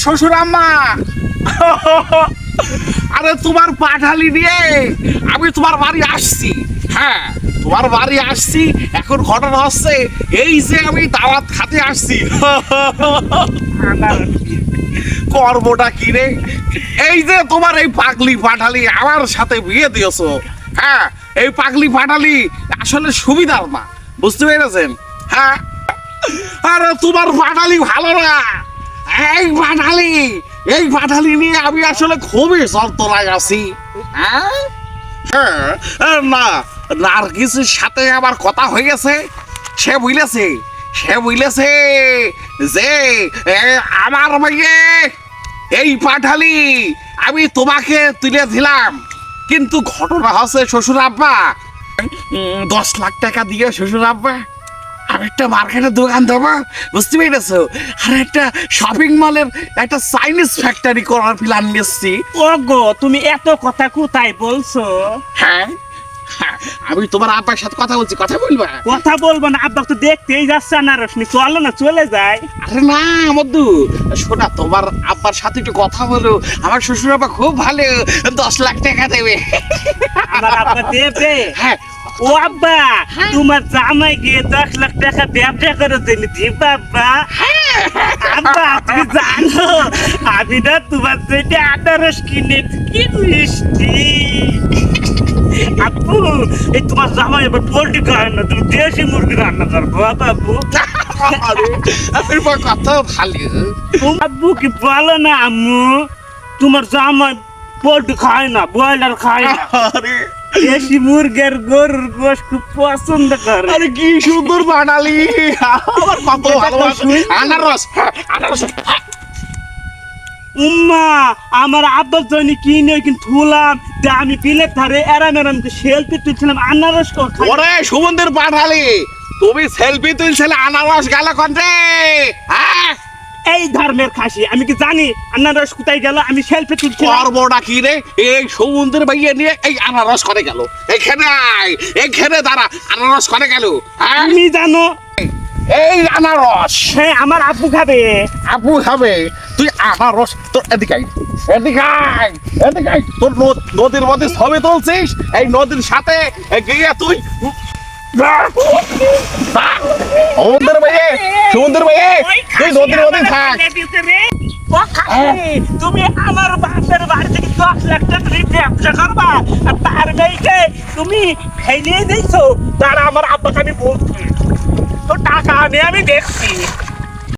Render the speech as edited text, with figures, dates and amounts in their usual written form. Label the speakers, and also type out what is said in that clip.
Speaker 1: শ্বশুর আম্মা আরে তোমার পাঠালি নিয়ে আমি তোমার বাড়ি আসছি। হ্যাঁ, তোমার বাড়ি আসছি। এখন ঘটনা হচ্ছে এই যে আমি দাওয়াত খাতে আসছি। কর্মটা কি রে? এই যে তোমার এই পাগলি পাঠালি আমার সাথে বিয়ে দিয়েছো। হ্যাঁ, এই পাগলি পাঠালি আসলে সুবিধার না, বুঝতে পেরেছেন? হ্যাঁ, আরে তোমার পাঠালি ভালো না। এই পাঠালি নিয়ে আমি আসলে খুবই যন্ত্রণায় আছি। হ্যাঁ হ্যাঁ, না নার্গিসের সাথে আমার কথা হয়ে গেছে। সে বুঝলেছে যে আমার মেয়ে এই পাঠালি আমি তোমাকে তুলে দিলাম। কিন্তু ঘটনা হচ্ছে শ্বশুর আব্বা, 10 লাখ টাকা দিয়ে শ্বশুর আব্বা আর একটা মার্কেটের দোকান দেবো, বুঝতে পেরেছো? আর একটা শপিং মলের একটা চাইনিজ ফ্যাক্টরি করার প্ল্যান নিচ্ছি।
Speaker 2: ওগো তুমি এত কথা কোথায় বলছো?
Speaker 1: হ্যাঁ, আমি তোমার আব্বার সাথে কথা বলছি, কথা বলবা?
Speaker 2: কথা বলবো না, আব্বা তো দেখতেই যাচ্ছে না। রশ্মি চলো না, চলে যায়।
Speaker 1: আরে না মধু, শোনা, তোমার আব্বার সাথে একটু কথা বলো। আমার শ্বশুর আব্বা খুব ভালো, 10 লাখ টাকা দেবে।
Speaker 2: আমার আব্বা দেবে?
Speaker 1: হ্যাঁ।
Speaker 2: ও আব্বা, তোমার জামাই গিয়ে 10 লাখ টাকা ব্যবসা করে দিলি, দিবা আব্বা? আব্বা তুমি জানো আমি না তোমার জন্য আনারস কিনেছি, কি মিষ্টি। আব্বু, এই তোমার জামাই এবার পোল্ট্রি খায় না, তুমি দেশি মুরগি রান্না করবো আব্বু।
Speaker 1: আরে কথা ভালো।
Speaker 2: আব্বু কি বলো না আম্মু, তোমার জামাই পোল্ট্রি খায় না, ব্রয়লার খায় না,
Speaker 1: আরে
Speaker 2: দেশি মুরগের গরুর গোশ খুব পছন্দ করে।
Speaker 1: আরে কি সুন্দর বানালি, আমার কত ভালোবাসা। আনারস, আনারস।
Speaker 2: উম্মা, আমার আব্বার জন্য কিনে কিন্তু থুলাম, তা আমি বিলের ধারে এরাম সেলফি তুলছিলাম, আনারস খাই।
Speaker 1: ওরে সুমন্দির পাঠালি, তুমি সেলফি তুলছিলে, আনারস গেল কোন রে? হ্যাঁ,
Speaker 2: এই ধর্মের খাসি, আমি কি জানি আনারস কোথায় গেল? আমি সেলফি তুলছিলাম।
Speaker 1: কর্মটা কি রে? এই সমুদ্রের ভাইয়া নিয়ে এই আনারস করে গেল। এখানে আয়, এখানে দাঁড়া, আনারস করে গেল। হ্যাঁ,
Speaker 2: তুমি জানো
Speaker 1: এই আনারস
Speaker 2: হ্যাঁ আমার আব্বু খাবে।
Speaker 1: আপু খাবে। তুই আনারস তোর এদিকে আয়, এদিকে আয়, এদিকে আয়। তোর নদীর মধ্যে ছবি তুলছিস, এই নদীর সাথে গিয়ে তুই সমুদ্রের ভাইয়ে তুই নদীর মধ্যে থাক।
Speaker 2: ও খাসি, তুমি আমার বাপের বাড়ি থেকে 10 লাখ টাকা তুমি ব্যবসা করবা, আর তার মেয়েকে তুমি ফেলিয়ে দিয়েছো। তারা আমার আব্বাকে আমি বলছি, তো টাকা আনে আমি দেখছি।